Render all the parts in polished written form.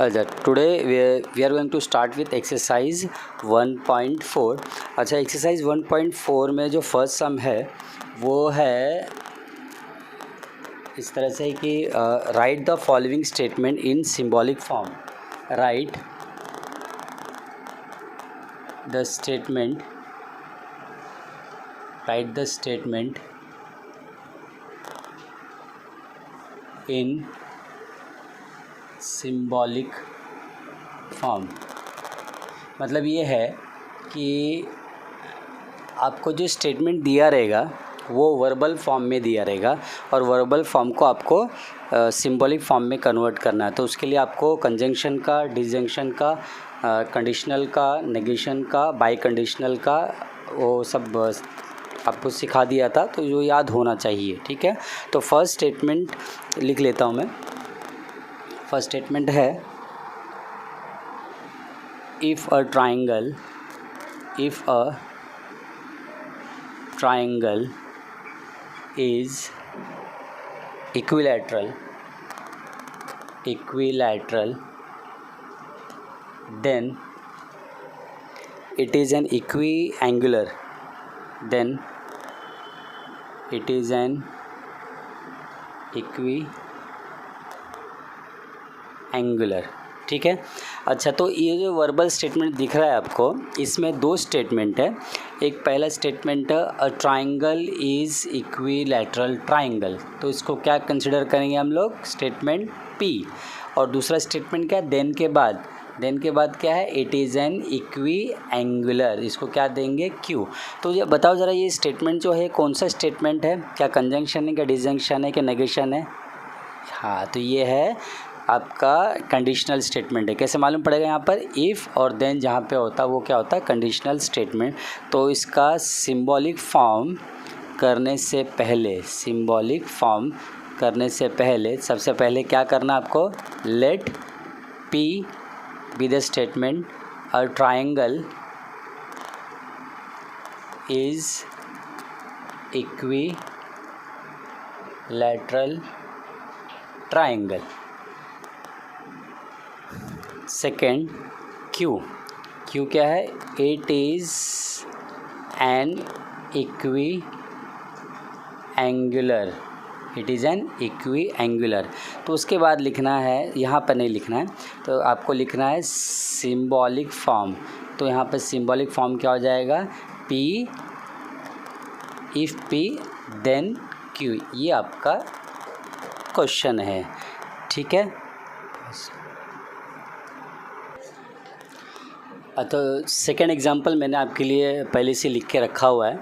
Today we are going to start with exercise 1.4। अच्छा, exercise 1.4 में जो फर्स्ट सम है वो है इस तरह से कि right the following statement in symbolic form. Right the statement in symbolic form. मतलब ये है कि आपको जो स्टेटमेंट दिया रहेगा वो वर्बल फॉर्म में दिया रहेगा और वर्बल फॉर्म को आपको सिंबॉलिक फॉर्म में कन्वर्ट करना है। तो उसके लिए आपको कंजंक्शन का, डिसजंक्शन का, कंडीशनल का, नेगेशन का, बाई कंडीशनल का वो सब आपको सिखा दिया था, तो जो याद होना चाहिए। ठीक है, तो फर्स्ट स्टेटमेंट लिख लेता हूँ मैं। फर्स्ट स्टेटमेंट है if a triangle is equilateral then it is an equiangular ठीक है। अच्छा, तो ये जो वर्बल स्टेटमेंट दिख रहा है आपको, इसमें दो स्टेटमेंट है। एक पहला स्टेटमेंट है अ ट्राइंगल इज़ इक्विलैटरल ट्राइंगल, तो इसको क्या कंसिडर करेंगे हम लोग, स्टेटमेंट पी। और दूसरा स्टेटमेंट क्या है, देन के बाद क्या है, it is an equi angular, इसको क्या देंगे, क्यू। तो ये बताओ ज़रा, ये स्टेटमेंट जो है कौन सा स्टेटमेंट है, क्या कंजंक्शन है, क्या डिसजंक्शन है, क्या नेगेशन है? हाँ, तो ये है आपका कंडीशनल स्टेटमेंट है। कैसे मालूम पड़ेगा, यहाँ पर इफ़ और देन जहाँ पे होता है वो क्या होता है, कंडीशनल स्टेटमेंट। तो इसका सिंबॉलिक फॉर्म करने से पहले सबसे पहले क्या करना आपको, let P be the statement a triangle is equilateral triangle. Second, Q क्या है, it is an equiangular. तो उसके बाद लिखना है, यहाँ पर नहीं लिखना है, तो आपको लिखना है सिंबॉलिक फॉर्म। तो यहाँ पर सिंबॉलिक फॉर्म क्या हो जाएगा, P, if P then Q. ये आपका क्वेश्चन है। ठीक है, तो सेकेंड एग्जांपल मैंने आपके लिए पहले से लिख के रखा हुआ है।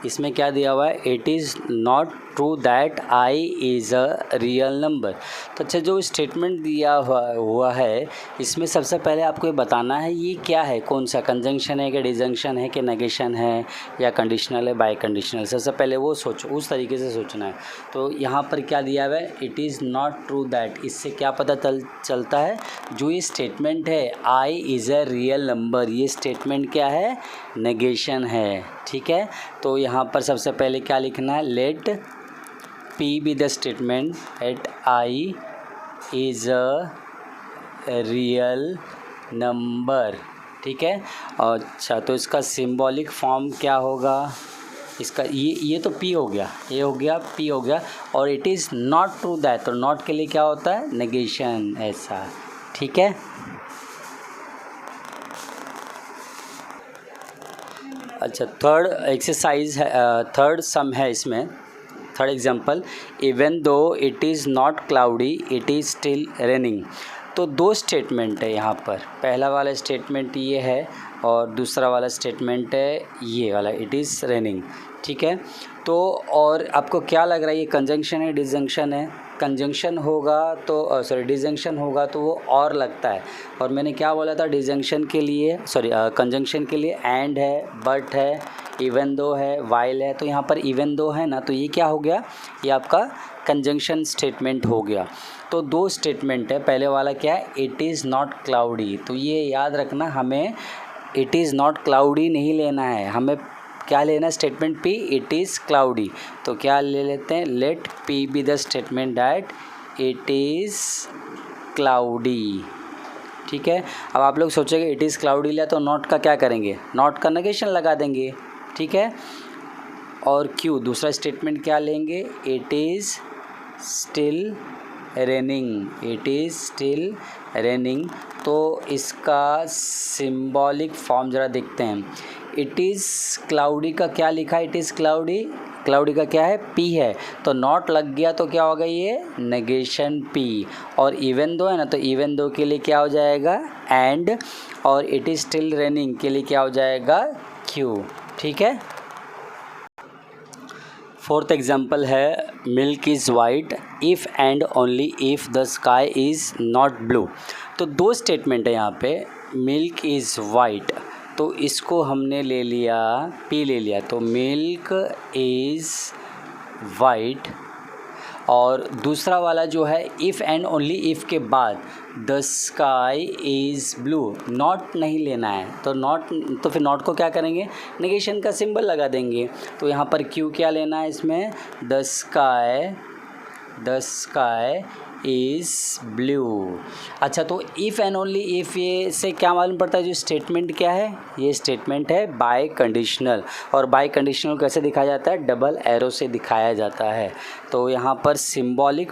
इसमें क्या दिया हुआ है, it is not true that I is a real number. तो अच्छा, जो स्टेटमेंट दिया हुआ है इसमें सबसे पहले आपको ये बताना है ये क्या है, कौन सा कंजंक्शन है, कि डिसजंक्शन है, कि नेगेशन है, या कंडीशनल है, बाई कंडीशनल। सबसे पहले वो सोचो, उस तरीके से सोचना है। तो यहाँ पर क्या दिया हुआ है, it is not true that. इससे क्या पता चलता है, जो ये स्टेटमेंट है आई इज़ अ रियल नंबर, ये स्टेटमेंट क्या है, नेगेशन है। ठीक है, तो यहाँ पर सबसे पहले क्या लिखना है, let P be the statement eight i is a real number. ठीक है, अच्छा, तो इसका सिंबॉलिक फॉर्म क्या होगा, इसका ये तो पी हो गया, ये हो गया, पी हो गया। और it is not true that, तो नॉट के लिए क्या होता है, नेगेशन, ऐसा। ठीक है, अच्छा, थर्ड एक्सरसाइज है, थर्ड सम है इसमें। Third example, even though it is not cloudy it is still raining. तो दो स्टेटमेंट है यहाँ पर, पहला वाला स्टेटमेंट ये है और दूसरा वाला स्टेटमेंट है ये वाला, इट इज़ रेनिंग। ठीक है, तो और आपको क्या लग रहा है, ये कंजंक्शन है, डिसजंक्शन है? कंजंक्शन होगा तो डिसजंक्शन होगा तो वो और लगता है। और मैंने क्या बोला था, डिसजंक्शन के लिए, कंजंक्शन के लिए एंड है, बट है, इवन दो है, वाइल है। तो यहाँ पर इवन दो है ना, तो ये क्या हो गया, ये आपका कंजंक्शन स्टेटमेंट हो गया। तो दो स्टेटमेंट है, पहले वाला क्या है, इट इज़ नॉट क्लाउडी। तो ये याद रखना, हमें इट इज़ नॉट क्लाउडी नहीं लेना है, हमें क्या लेना है, statement P, it is cloudy. तो क्या ले लेते हैं, let P be the statement that it is cloudy. ठीक है। अब आप लोग सोचेंगे इट इज़ क्लाउडी लिया तो नॉट का क्या करेंगे, नॉट का नेगेशन लगा देंगे, ठीक है। और क्यू दूसरा स्टेटमेंट क्या लेंगे, it is still raining, it is still raining. तो इसका सिंबॉलिक फॉर्म ज़रा देखते हैं। इट इज़ क्लाउडी का क्या लिखा है, इट इज़ क्लाउडी, क्लाउडी का क्या है, पी है, तो नॉट लग गया तो क्या होगा, ये नेगेशन पी। और इवन दो है ना, तो इवन दो के लिए क्या हो जाएगा, एंड। और इट इज़ स्टिल रेनिंग के लिए क्या हो जाएगा, क्यू, ठीक है। फोर्थ एग्जाम्पल है milk is white if and only if the sky is not blue. तो दो स्टेटमेंट है यहाँ पे, मिल्क इज़ वाइट, तो इसको हमने ले लिया, पी ले लिया, तो मिल्क इज़ वाइट। और दूसरा वाला जो है इफ़ एंड ओनली इफ़ के बाद the sky is blue, not नहीं लेना है, तो नॉट, तो फिर नॉट को क्या करेंगे, नेगेशन का सिंबल लगा देंगे। तो यहाँ पर क्यू क्या लेना है इसमें, द स्काई इज़ ब्लू। अच्छा, तो इफ़ एंड ओनली इफ़, ये से क्या मालूम पड़ता है, जो स्टेटमेंट क्या है, ये स्टेटमेंट है बाय कंडीशनल। और बाय कंडीशनल कैसे दिखाया जाता है, डबल एरो से दिखाया जाता है। तो यहाँ पर सिंबॉलिक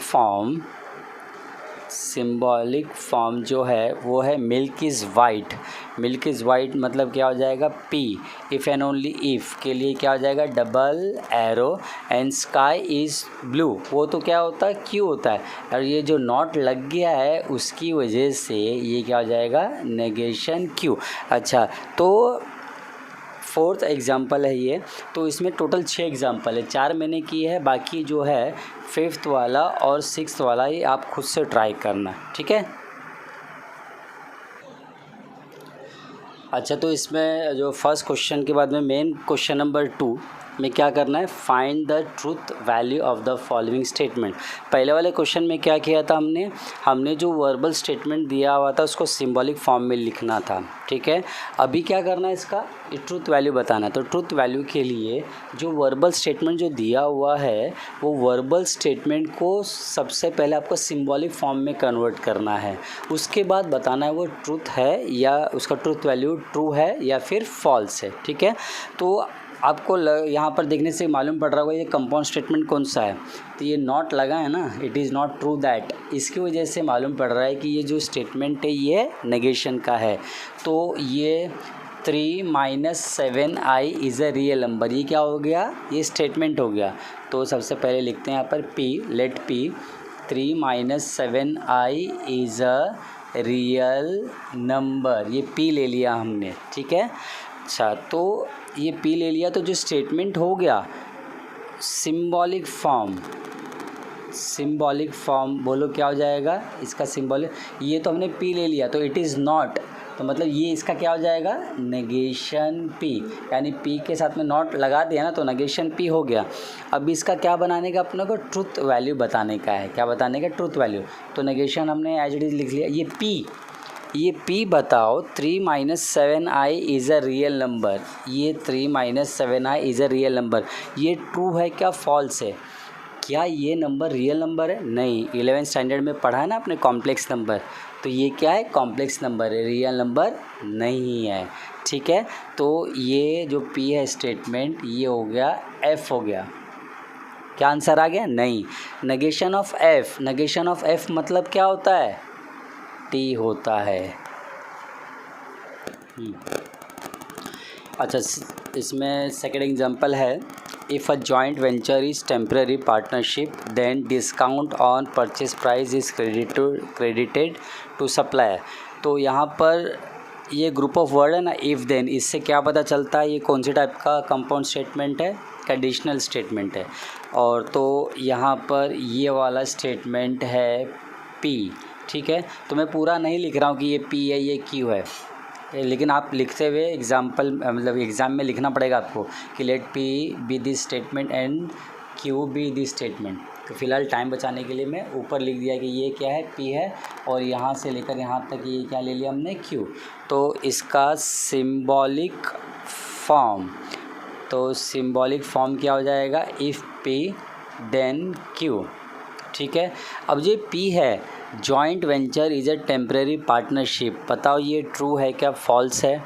फॉर्म जो है वो है milk is white. Milk is white मतलब क्या हो जाएगा, P. If and only if के लिए क्या हो जाएगा, double arrow. And sky is blue, वो तो क्या होता है, क्यू होता है। और ये जो नॉट लग गया है उसकी वजह से ये क्या हो जाएगा, नेगेशन क्यू। अच्छा, तो फोर्थ एग्जाम्पल है ये। तो इसमें टोटल 6 एग्जाम्पल है, 4 मैंने की है, बाकी जो है 5th वाला और 6th वाला ये आप खुद से ट्राई करना, ठीक है। अच्छा, तो इसमें जो फर्स्ट क्वेश्चन के बाद में मेन क्वेश्चन नंबर 2 में क्या करना है, find the truth value of the following statement. पहले वाले क्वेश्चन में क्या किया था हमने जो वर्बल स्टेटमेंट दिया हुआ था उसको सिंबॉलिक फॉर्म में लिखना था, ठीक है। अभी क्या करना है, इसका ट्रूथ वैल्यू बताना है। तो ट्रूथ वैल्यू के लिए जो वर्बल स्टेटमेंट जो दिया हुआ है वो वर्बल स्टेटमेंट को सबसे पहले आपको सिंबॉलिक फॉर्म में कन्वर्ट करना है, उसके बाद बताना है वो ट्रूथ है या उसका ट्रूथ वैल्यू ट्रू है या फिर फॉल्स है, ठीक है। तो आपको यहाँ पर देखने से मालूम पड़ रहा होगा ये कंपाउंड स्टेटमेंट कौन सा है, तो ये नॉट लगा है ना, it is not true that, इसकी वजह से मालूम पड़ रहा है कि ये जो स्टेटमेंट है ये नेगेशन का है। तो ये 3 - 7i is a real number, ये क्या हो गया, ये स्टेटमेंट हो गया। तो सबसे पहले लिखते हैं यहाँ पर p, let p 3 - 7i is a real number, ये p ले लिया हमने, ठीक है। अच्छा, तो ये p ले लिया, तो जो स्टेटमेंट हो गया सिंबॉलिक फॉर्म बोलो क्या हो जाएगा इसका सिंबॉलिक, ये तो हमने p ले लिया तो इट इज़ नॉट, तो मतलब ये इसका क्या हो जाएगा, नेगेशन p, यानी p के साथ में नॉट लगा दिया ना तो नेगेशन p हो गया। अब इसका क्या बनाने का अपने को, ट्रुथ वैल्यू बताने का है, क्या बताने का, ट्रुथ वैल्यू। तो नेगेशन हमने एज इट इज़ लिख लिया, ये p बताओ 3 - 7i is a real number, ये 3 - 7i is a real number, ये ट्रू है क्या फॉल्स है, क्या ये नंबर रियल नंबर है, नहीं। 11th स्टैंडर्ड में पढ़ा है ना आपने कॉम्प्लेक्स नंबर, तो ये क्या है, कॉम्प्लेक्स नंबर है, रियल नंबर नहीं है, ठीक है। तो ये जो p है स्टेटमेंट, ये हो गया f हो गया। क्या आंसर आ गया, नहीं। नेगेशन ऑफ f मतलब क्या होता है, t होता है। अच्छा, इसमें सेकेंड एग्जांपल है, if a joint venture is temporary partnership then discount on purchase price is credited to supplier. तो यहाँ पर ये ग्रुप ऑफ वर्ड है ना, इफ़ देन, इससे क्या पता चलता है ये कौन सी टाइप का कंपाउंड स्टेटमेंट है, कंडीशनल स्टेटमेंट है। और तो यहाँ पर ये वाला स्टेटमेंट है p, ठीक है। तो मैं पूरा नहीं लिख रहा हूँ कि ये p है ये q है, लेकिन आप लिखते हुए एग्जाम्पल मतलब एग्ज़ाम में लिखना पड़ेगा आपको कि let p be this statement and q be this statement. तो फिलहाल टाइम बचाने के लिए मैं ऊपर लिख दिया कि ये क्या है, p है, और यहाँ से लेकर यहाँ तक ये क्या ले लिया हमने, q। तो इसका सिंबॉलिक फॉर्म क्या हो जाएगा, इफ़ p देन q, ठीक है। अब ये p है joint venture is a temporary partnership, बताओ ये ट्रू है क्या फॉल्स है?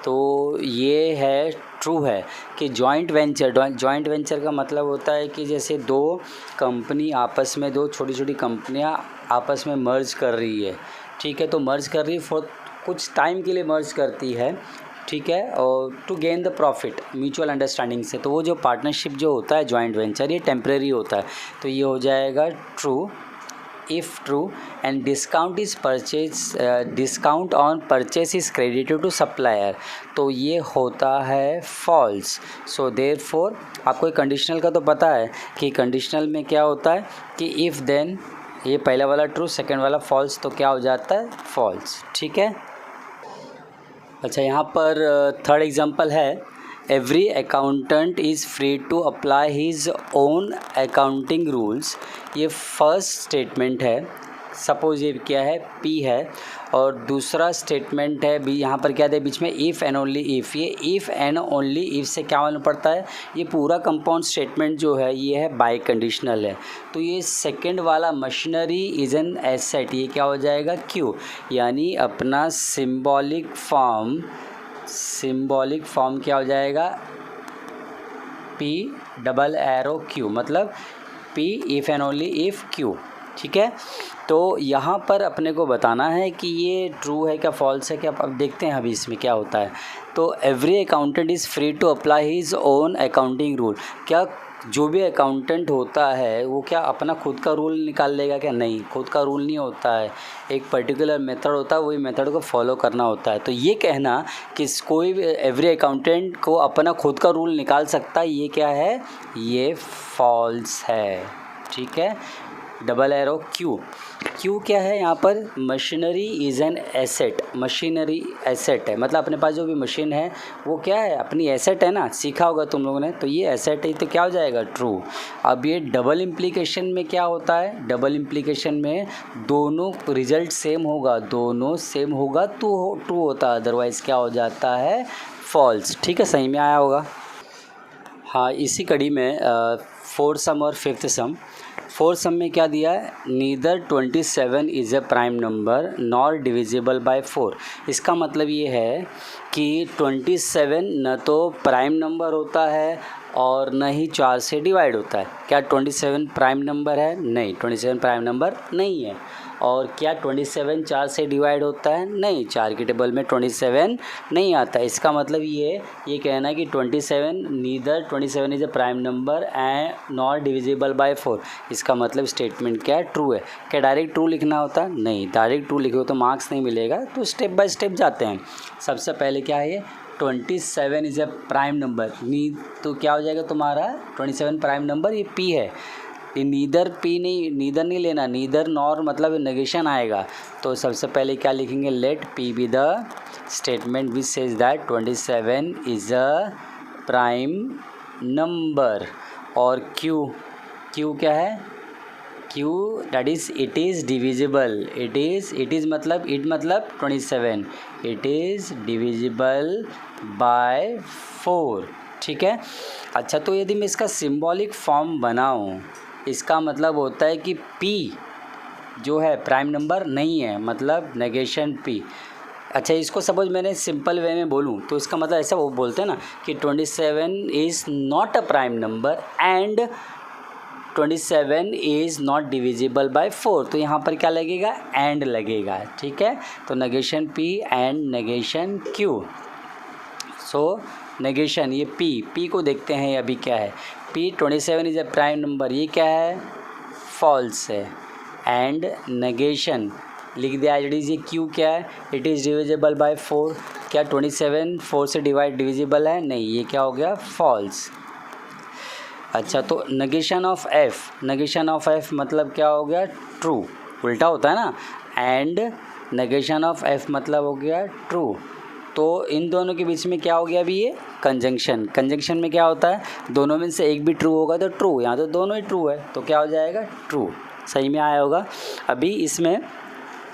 तो ये है ट्रू है कि जॉइंट वेंचर का मतलब होता है कि जैसे दो कंपनी आपस में, दो छोटी छोटी कंपनियां आपस में मर्ज कर रही है, ठीक है, तो मर्ज कर रही है फॉर कुछ टाइम के लिए मर्ज करती है, ठीक है, और to gain the profit mutual understanding से, तो वो जो पार्टनरशिप जो होता है जॉइंट वेंचर, ये टेम्परेरी होता है, तो ये हो जाएगा true if true, and discount on purchase is credited to supplier, तो ये होता है false. So therefore आपको एक कंडीशनल का तो पता है कि कंडीशनल में क्या होता है कि if then, ये पहला वाला ट्रू, सेकेंड वाला फॉल्स, तो क्या हो जाता है फॉल्स, ठीक है। अच्छा, यहाँ पर थर्ड एग्जांपल है, every accountant is free to apply his own accounting rules. ये फर्स्ट स्टेटमेंट है, सपोज ये क्या है पी है, और दूसरा स्टेटमेंट है बी, यहाँ पर क्या है बीच में इफ़ एंड ओनली इफ़, ये इफ़ एंड ओनली इफ़ से क्या मालूम पड़ता है, ये पूरा कंपाउंड स्टेटमेंट जो है ये है बाय कंडीशनल है, तो ये सेकंड वाला मशीनरी इज़ एन एसेट, ये क्या हो जाएगा क्यू, यानी अपना सिंबॉलिक फॉर्म क्या हो जाएगा पी डबल एरो क्यू, मतलब P if and only if Q, ठीक है। तो यहाँ पर अपने को बताना है कि ये ट्रू है क्या फॉल्स है क्या, अब देखते हैं अभी इसमें क्या होता है। तो every accountant is free to apply his own accounting rule, क्या जो भी अकाउंटेंट होता है वो क्या अपना खुद का रूल निकाल लेगा क्या? नहीं, खुद का रूल नहीं होता है, एक पर्टिकुलर मेथड होता है, वही मेथड को फॉलो करना होता है। तो ये कहना कि कोई भी एवरी अकाउंटेंट को अपना खुद का रूल निकाल सकता है, ये क्या है, ये फॉल्स है, ठीक है। डबल एरो क्यू क्या है यहाँ पर, machinery is an asset, machinery asset है, मतलब अपने पास जो भी मशीन है वो क्या है, अपनी एसेट है ना, सीखा होगा तुम लोगों ने, तो ये एसेट है, तो क्या हो जाएगा ट्रू। अब ये डबल इम्प्लीकेशन में क्या होता है, डबल इम्प्लीकेशन में दोनों रिजल्ट सेम होगा, दोनों सेम होगा तो ट्रू होता है, अदरवाइज़ क्या हो जाता है फॉल्स, ठीक है, सही में आया होगा। हाँ, इसी कड़ी में फोर्थ सम और फिफ्थ सम। फोर्थ सम में क्या दिया है, neither 27 is a prime number nor divisible by 4। इसका मतलब ये है कि 27 न तो प्राइम नंबर होता है और न ही 4 से डिवाइड होता है। क्या 27 प्राइम नंबर है? नहीं, 27 प्राइम नंबर नहीं है। और क्या 27 4 से डिवाइड होता है? नहीं, 4 की टेबल में 27 नहीं आता। इसका मतलब ये कहना है कि 27 neither 27 is a prime number and not divisible by 4। इसका मतलब स्टेटमेंट क्या है, ट्रू है। क्या डायरेक्ट ट्रू लिखना होता? नहीं, डायरेक्ट ट्रू लिखो तो मार्क्स नहीं मिलेगा, तो स्टेप बाय स्टेप जाते हैं। सबसे पहले क्या है, ये 27 इज़ अ प्राइम नंबर, तो क्या हो जाएगा तुम्हारा 27 प्राइम नंबर, ये पी है। ये नीदर नहीं लेना, नीदर नॉर मतलब नेगेशन आएगा। तो सबसे पहले क्या लिखेंगे, let P be the statement which says that 27 is a prime number. और क्यू क्या है, Q that is it is divisible, it is मतलब 27, इट इज़ डिविजिबल बाय 4, ठीक है। अच्छा, तो यदि मैं इसका सिंबॉलिक फॉर्म बनाऊं, इसका मतलब होता है कि P जो है प्राइम नंबर नहीं है, मतलब नेगेशन P। अच्छा, इसको सपोज मैंने सिंपल वे में बोलूं तो इसका मतलब ऐसा वो बोलते हैं ना कि 27 is not a prime number and 27 is not divisible by 4। तो यहाँ पर क्या लगेगा, एंड लगेगा, ठीक है। तो negation P and negation Q। So negation ये P को देखते हैं अभी क्या है, P 27 is a prime number, ये क्या है, फॉल्स है। एंड नेगेशन लिख दिया एज इट इज़, ये Q क्या है, इट इज़ डिविजिबल बाय 4। क्या 27 4 से डिविजिबल है? नहीं, ये क्या हो गया, फॉल्स। अच्छा, तो नेगेशन ऑफ F मतलब क्या हो गया, ट्रू, उल्टा होता है ना। एंड नेगेशन ऑफ F मतलब हो गया ट्रू। तो इन दोनों के बीच में क्या हो गया अभी, ये कंजंक्शन में क्या होता है, दोनों में से एक भी ट्रू होगा तो ट्रू, यहाँ तो दोनों ही ट्रू है, तो क्या हो जाएगा, ट्रू। सही में आया होगा। अभी इसमें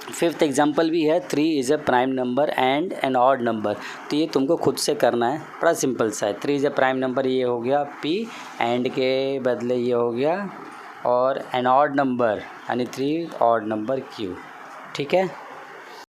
फिफ्थ एग्जांपल भी है, 3 is a prime number and an odd number. तो ये तुमको खुद से करना है, बड़ा सिंपल सा है। 3 इज़ अ प्राइम नंबर, ये हो गया P, एंड के बदले ये हो गया और एन ऑड नंबर आणि 3 ऑड नंबर क्यू. ठीक आहे.